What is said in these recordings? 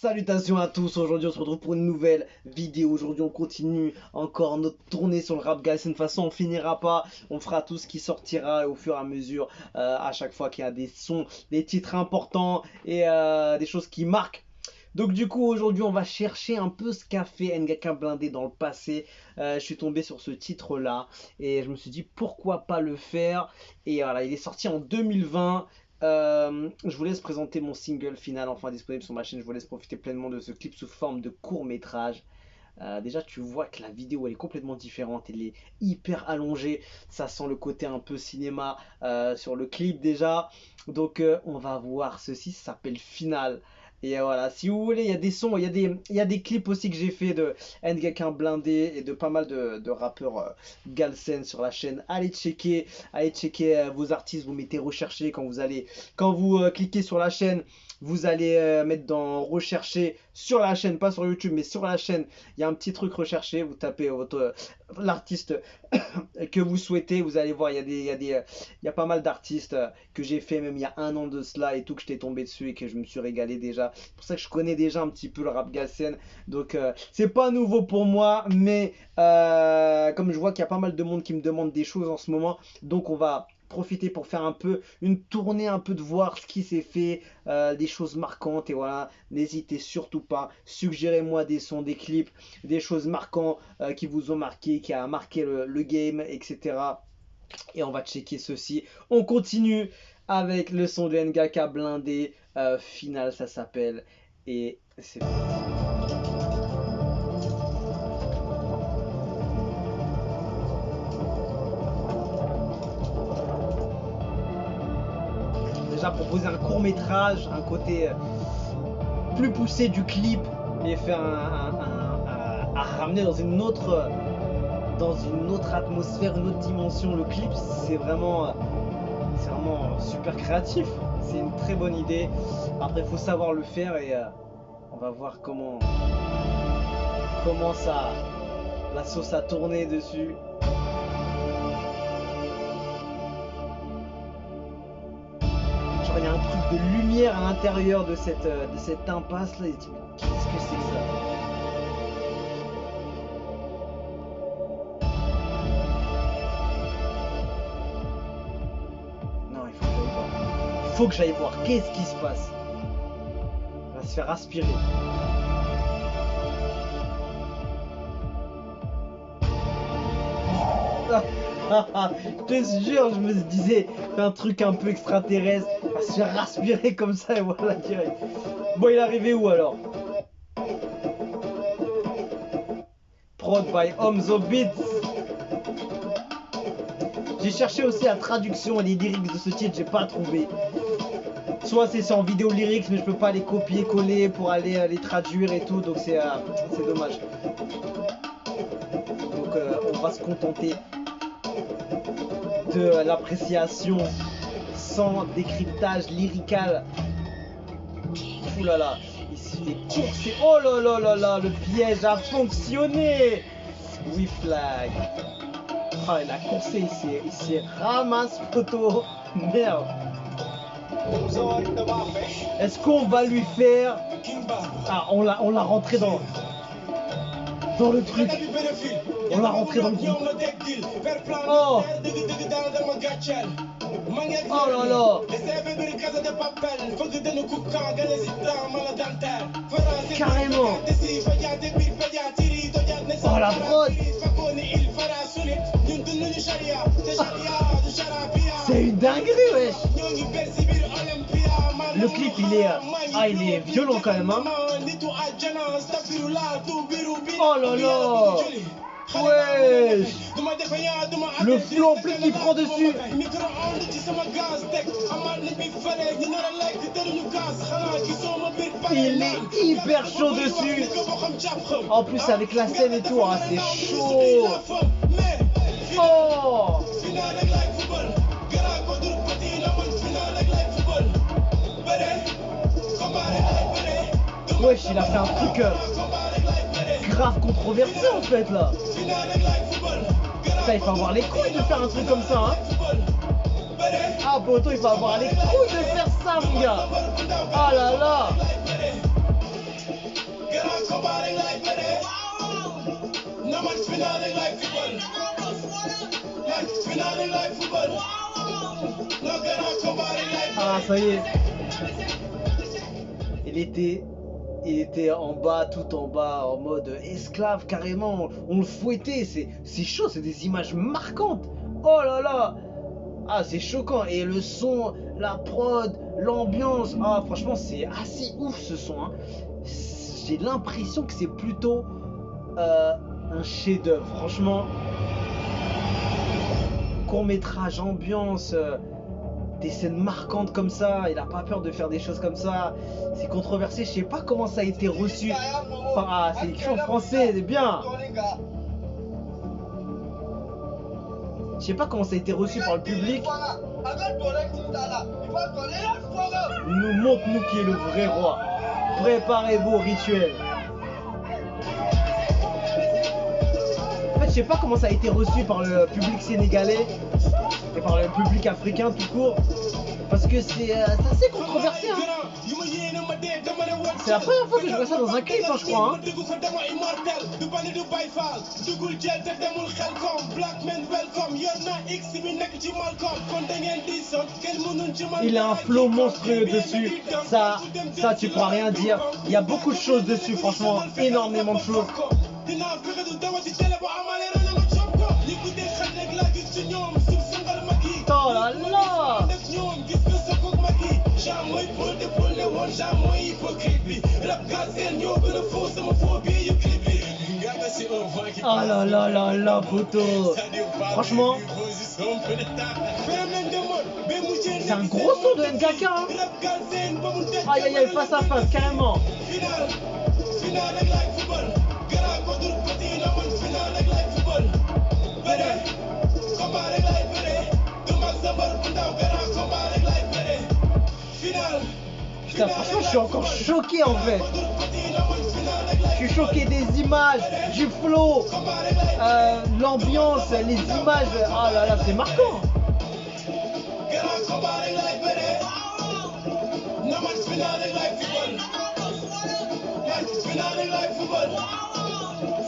Salutations à tous, aujourd'hui on se retrouve pour une nouvelle vidéo. Aujourd'hui on continue encore notre tournée sur le rap galsen. De toute façon on finira pas, on fera tout ce qui sortira au fur et à mesure, à chaque fois qu'il y a des sons, des titres importants et des choses qui marquent. Donc du coup aujourd'hui on va chercher un peu ce qu'a fait Ngaka Blindé dans le passé. Je suis tombé sur ce titre là et je me suis dit pourquoi pas le faire. Et voilà, il est sorti en 2020. Je vous laisse présenter mon single final enfin disponible sur ma chaîne. Je vous laisse profiter pleinement de ce clip sous forme de court métrage. Déjà tu vois que la vidéo elle est complètement différente, elle est hyper allongée, ça sent le côté un peu cinéma sur le clip déjà. Donc on va voir ceci, ça s'appelle Final. Et voilà, si vous voulez, il y a des sons, il y a des clips aussi que j'ai fait de Ngaka Blindé et de pas mal de rappeurs galsen sur la chaîne. Allez checker vos artistes, vous mettez rechercher quand vous cliquez sur la chaîne. Vous allez mettre dans rechercher sur la chaîne, pas sur YouTube, mais sur la chaîne. Il y a un petit truc recherché. Vous tapez l'artiste que vous souhaitez. Vous allez voir, il y a pas mal d'artistes que j'ai fait même il y a un an de cela et tout, que j'étais tombé dessus et que je me suis régalé déjà. C'est pour ça que je connais déjà un petit peu le rap galsen. Donc c'est pas nouveau pour moi, mais comme je vois qu'il y a pas mal de monde qui me demande des choses en ce moment, donc on va profiter pour faire un peu une tournée, un peu de voir ce qui s'est fait, des choses marquantes. Et voilà, n'hésitez surtout pas, suggérez-moi des sons, des clips, des choses marquantes qui vous ont marqué, qui a marqué le game, etc. Et on va checker ceci. On continue avec le son de Ngaka Blindé, Final ça s'appelle, et c'est déjà proposer un court métrage, un côté plus poussé du clip et faire à ramener dans une autre atmosphère, une autre dimension le clip. C'est vraiment super créatif, c'est une très bonne idée. Après il faut savoir le faire et on va voir comment ça, la sauce a tourné dessus. Genre il y a un truc de lumière à l'intérieur de cette impasse là, et tu dis, qu'est-ce que c'est que ça? Il faut que j'aille voir. Qu'est-ce qui se passe? On va se faire aspirer. Je te jure, je me disais un truc un peu extraterrestre. On va se faire aspirer comme ça et voilà direct. Bon, il est arrivé où alors? Prod by Omzo Beats. J'ai cherché aussi la traduction et les lyrics de ce titre, j'ai pas trouvé. Soit c'est en vidéo lyrics, mais je peux pas les copier-coller pour aller les traduire et tout, donc c'est dommage. Donc on va se contenter de l'appréciation sans décryptage lyrical. Ouh là là, ici les courses, oh là là là là, le piège a fonctionné. We flag. Ah, il a coursé, il s'est ramasse photo. Merde. Est-ce qu'on va lui faire... Ah, on l'a rentré dans le truc. On l'a rentré dans le truc. Oh. Oh là là. Carrément. Oh la prod. C'est une dinguerie, wesh. Le clip il est violent quand même, hein. Oh là là. Wesh. Le flow en plus qui prend dessus. Il est hyper chaud dessus. En plus avec la scène et tout, hein, c'est chaud. Oh. Wesh, il a fait un truc grave controversé en fait là. Ça, il faut avoir les couilles de faire un truc comme ça, hein. Ah, poto, il faut avoir les couilles de faire ça, mon gars. Ah là là. Ah, ça y est. Il était, il était en bas, tout en bas, en mode esclave carrément. On le fouettait. C'est chaud, c'est des images marquantes. Oh là là. Ah, c'est choquant. Et le son, la prod, l'ambiance. Ah, franchement, c'est assez ouf ce son, hein. J'ai l'impression que c'est plutôt un chef-d'œuvre. Franchement, court-métrage, ambiance, des scènes marquantes comme ça. Il a pas peur de faire des choses comme ça. C'est controversé. Je sais pas comment ça a été reçu. Enfin, ah, c'est écrit en français, c'est bien. Je sais pas comment ça a été reçu par le public. Nous montre nous qui est le vrai roi. Préparez-vous au rituel. En fait, je sais pas comment ça a été reçu par le public sénégalais et par le public africain tout court. Parce que c'est assez controversé, hein. C'est la première fois que je vois ça dans un clip, hein, je crois, hein. Il a un flow monstrueux dessus. Ça tu pourras rien dire. Il y a beaucoup de choses dessus, franchement, énormément de choses. Oh là là. Oh là là là là, poteau. Franchement, c'est un gros son de NKK, hein. Aïe aïe aïe, face à face, carrément. Putain, franchement, je suis encore choqué en fait. Je suis choqué des images, du flow, l'ambiance, les images. Ah là là, c'est marquant.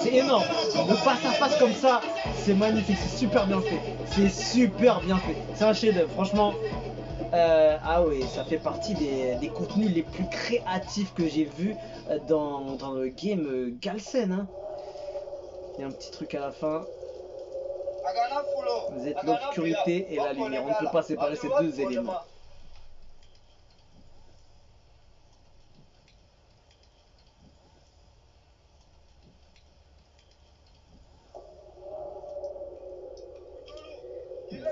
C'est énorme. Le face à face comme ça, c'est magnifique, c'est super bien fait. C'est super bien fait. C'est un chef-d'œuvre, franchement. Ah oui, ça fait partie des contenus les plus créatifs que j'ai vus dans le game Galsen, hein. Il y a un petit truc à la fin. Vous êtes l'obscurité et la lumière. On ne peut pas séparer ces deux éléments.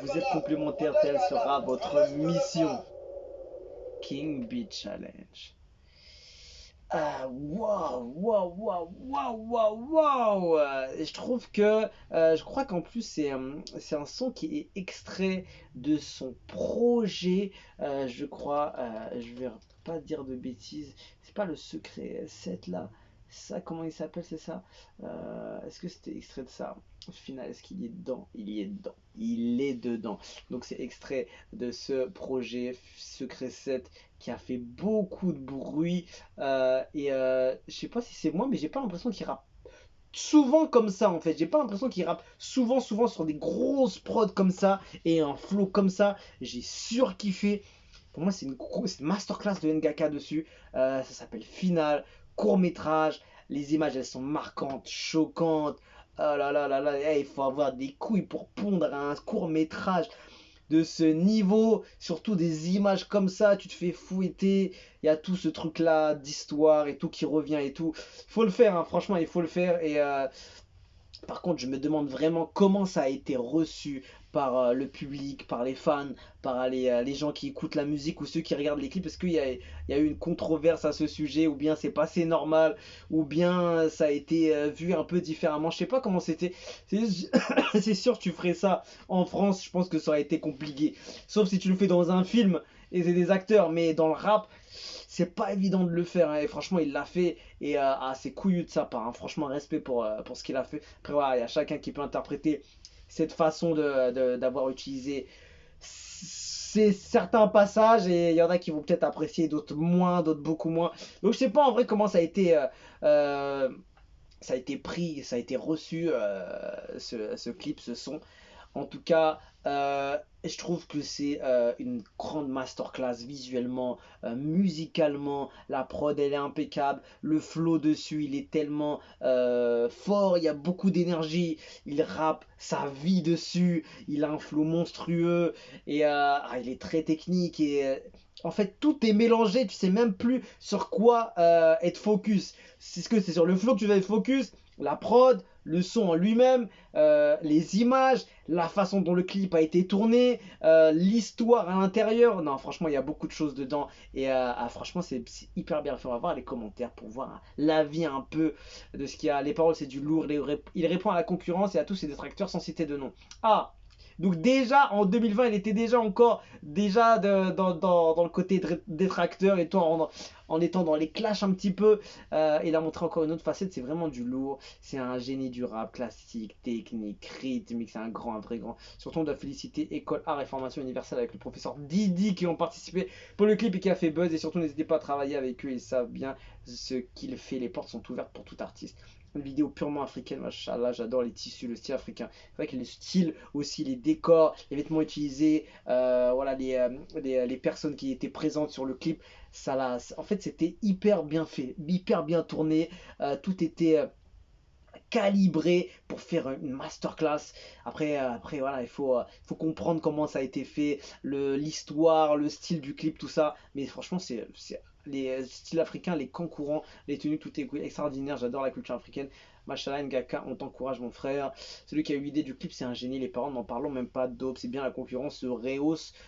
Vous êtes complémentaires, telle sera votre mission. King Bee Challenge. Waouh, waouh, waouh, waouh, waouh, waouh. Je trouve que, je crois qu'en plus c'est un son qui est extrait de son projet, je crois, je vais pas dire de bêtises, c'est pas le secret 7 là, ça comment il s'appelle, c'est ça? Est-ce que c'était extrait de ça? Au final, est-ce qu'il y est dedans? Il y est dedans. Il est dedans. Donc c'est extrait de ce projet Secret 7 qui a fait beaucoup de bruit. Je sais pas si c'est moi, mais j'ai pas l'impression qu'il rappe souvent comme ça en fait. J'ai pas l'impression qu'il rappe souvent sur des grosses prods comme ça et un flow comme ça. J'ai surkiffé. Pour moi, c'est une masterclass de Ngaka dessus. Ça s'appelle Final, court métrage. Les images, elles sont marquantes, choquantes. Oh là là là là, il faut avoir des couilles pour pondre un court métrage de ce niveau, surtout des images comme ça, tu te fais fouetter, il y a tout ce truc là d'histoire et tout qui revient et tout. Il faut le faire, hein, franchement, il faut le faire. Et par contre, je me demande vraiment comment ça a été reçu par le public, par les fans, par les gens qui écoutent la musique ou ceux qui regardent les clips. Est-ce qu'il y a eu une controverse à ce sujet, ou bien c'est passé normal, ou bien ça a été vu un peu différemment. Je sais pas comment c'était. C'est sûr, tu ferais ça en France, je pense que ça aurait été compliqué. Sauf si tu le fais dans un film et c'est des acteurs, mais dans le rap, c'est pas évident de le faire, hein. Et franchement il l'a fait et c'est couillu de sa part, hein. Franchement respect pour ce qu'il a fait. Après voilà, il y a chacun qui peut interpréter cette façon d'avoir utilisé certains passages, et il y en a qui vont peut-être apprécier, d'autres moins, d'autres beaucoup moins. Donc je sais pas en vrai comment ça a été ça a été pris, ça a été reçu, ce clip, ce son. En tout cas, je trouve que c'est une grande masterclass visuellement, musicalement. La prod, elle est impeccable. Le flow dessus, il est tellement fort. Il y a beaucoup d'énergie. Il rappe sa vie dessus. Il a un flow monstrueux. Et il est très technique. Et en fait, tout est mélangé. Tu sais même plus sur quoi être focus. C'est ce que c'est sur le flow que tu vas être focus. La prod, le son en lui-même, les images, la façon dont le clip a été tourné, l'histoire à l'intérieur. Non, franchement, il y a beaucoup de choses dedans. Et franchement, c'est hyper bien fait. On va voir les commentaires pour voir l'avis un peu de ce qu'il y a. Les paroles, c'est du lourd. Il répond à la concurrence et à tous ses détracteurs sans citer de nom. Ah! Donc déjà en 2020, il était déjà encore dans le côté détracteur et toi en étant dans les clashs un petit peu. Il a montré encore une autre facette, c'est vraiment du lourd. C'est un génie du rap classique, technique, rythmique, c'est un vrai grand. Surtout on doit féliciter École Art et Formation Universelle avec le professeur Didi qui ont participé pour le clip et qui a fait buzz. Et surtout n'hésitez pas à travailler avec eux, ils savent bien ce qu'il fait. Les portes sont ouvertes pour tout artiste. Une vidéo purement africaine, machallah, j'adore les tissus, le style africain. C'est vrai que le style aussi, les décors, les vêtements utilisés, voilà, les personnes qui étaient présentes sur le clip, en fait, c'était hyper bien fait, hyper bien tourné. Tout était calibré pour faire une masterclass. Après voilà, faut comprendre comment ça a été fait, l'histoire, le style du clip, tout ça. Mais franchement, c'est les styles africains, les camps courants, les tenues, tout est extraordinaire. J'adore la culture africaine. Machallah Ngaka, on t'encourage mon frère. Celui qui a eu l'idée du clip, c'est un génie. Les parents n'en parlons même pas. Dope, c'est bien la concurrence,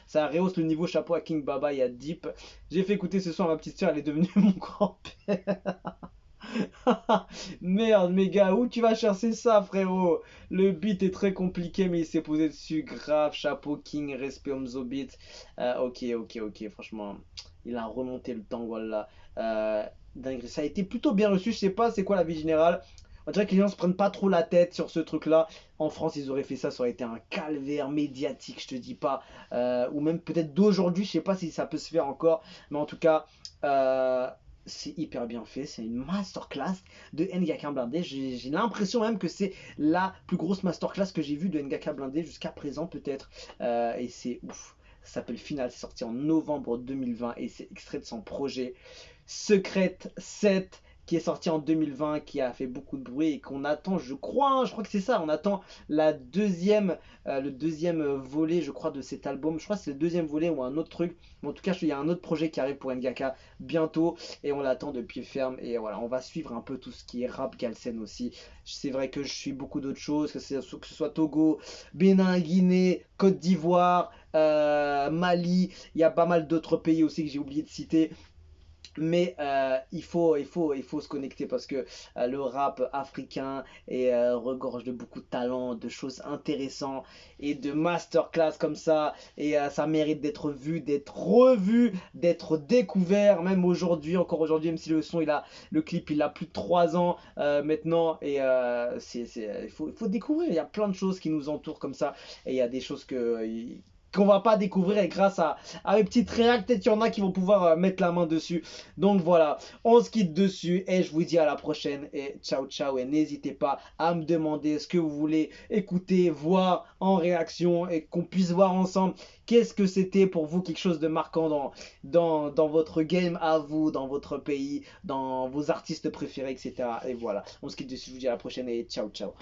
ça rehausse le niveau. Chapeau à King Baba et à Deep. J'ai fait écouter ce soir à ma petite soeur, elle est devenue mon grand-père. Merde, mes gars, où tu vas chercher ça, frérot? Le beat est très compliqué, mais il s'est posé dessus. Grave, chapeau, King, respect, Omzo Beat. Ok, franchement, il a remonté le temps, voilà. Dingue, ça a été plutôt bien reçu. Je sais pas, c'est quoi la vie générale. On dirait que les gens se prennent pas trop la tête sur ce truc-là. En France, ils auraient fait ça, ça aurait été un calvaire médiatique, je te dis pas. Ou même peut-être d'aujourd'hui, je sais pas si ça peut se faire encore. Mais en tout cas, euh, c'est hyper bien fait, c'est une masterclass de Ngaka Blindé. J'ai l'impression même que c'est la plus grosse masterclass que j'ai vue de Ngaka Blindé jusqu'à présent peut-être. Et c'est ouf. Ça s'appelle Final, c'est sorti en novembre 2020 et c'est extrait de son projet Secret 7 qui est sorti en 2020, qui a fait beaucoup de bruit et qu'on attend, je crois, hein, je crois que c'est ça, on attend le deuxième volet, je crois, de cet album. Je crois que c'est le deuxième volet ou un autre truc. Mais en tout cas, il y a un autre projet qui arrive pour Ngaka bientôt et on l'attend de pied ferme. Et voilà, on va suivre un peu tout ce qui est rap galsen aussi. C'est vrai que je suis beaucoup d'autres choses, que ce soit Togo, Bénin, Guinée, Côte d'Ivoire, Mali. Il y a pas mal d'autres pays aussi que j'ai oublié de citer. Mais il faut se connecter parce que le rap africain regorge de beaucoup de talent, de choses intéressantes et de masterclass comme ça. Et ça mérite d'être vu, d'être revu, d'être découvert. Même aujourd'hui, encore aujourd'hui, même si le clip, il a plus de 3 ans maintenant. Et il faut découvrir. Il y a plein de choses qui nous entourent comme ça. Et il y a des choses qu'on va pas découvrir et grâce à mes petites réacts, peut-être qu'il y en a qui vont pouvoir mettre la main dessus. Donc voilà, on se quitte dessus et je vous dis à la prochaine et ciao ciao et n'hésitez pas à me demander ce que vous voulez écouter, voir en réaction et qu'on puisse voir ensemble qu'est-ce que c'était pour vous quelque chose de marquant dans votre game à vous, dans votre pays, dans vos artistes préférés, etc. Et voilà, on se quitte dessus, je vous dis à la prochaine et ciao ciao.